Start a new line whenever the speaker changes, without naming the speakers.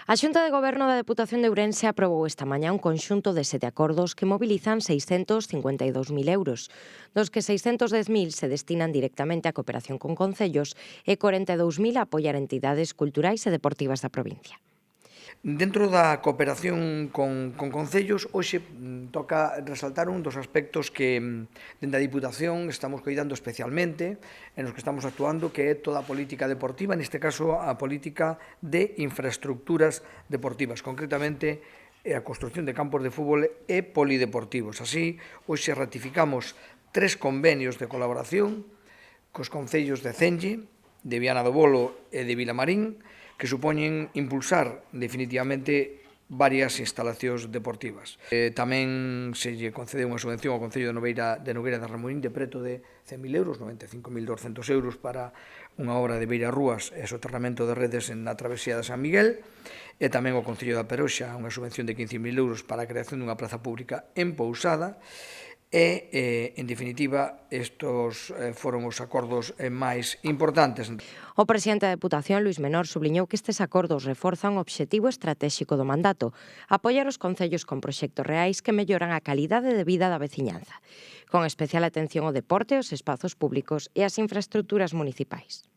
A Xunta de Goberno da Deputación de Ourense aprobou esta mañá un conxunto de 7 acordos que mobilizan 652.000 euros, dos que 610.000 se destinan directamente á cooperación con concellos e 42.000 a apoiar entidades culturais e deportivas da provincia.
Dentro da cooperación con concellos, hoxe toca resaltar un dos aspectos que dende a Diputación estamos cuidando especialmente, en os que estamos actuando, que é toda a política deportiva, neste caso a política de infraestructuras deportivas, concretamente a construcción de campos de fútbol e polideportivos. Así, hoxe ratificamos 3 convenios de colaboración cos concellos de Cenlle, de Viana do Bolo e de Vilamarín, que supoñen impulsar definitivamente varias instalacións deportivas. Tamén se lle concede unha subvención ao Concello de Nogueira de Ramuín de preto de 100.000 euros, 95.200 euros para unha obra de beirarrúas e soterramento de redes na travesía de San Miguel, e tamén ao Concello da Peroxa unha subvención de 15.000 euros para a creación dunha praza pública en Pousada. En definitiva, estos foron os acordos máis importantes.
O presidente da Deputación, Luís Menor, subliñou que estes acordos reforzan o obxectivo estratéxico do mandato, apoiar os concellos con proxectos reais que melloran a calidade de vida da veciñanza, con especial atención ao deporte, aos espazos públicos e ás infraestructuras municipais.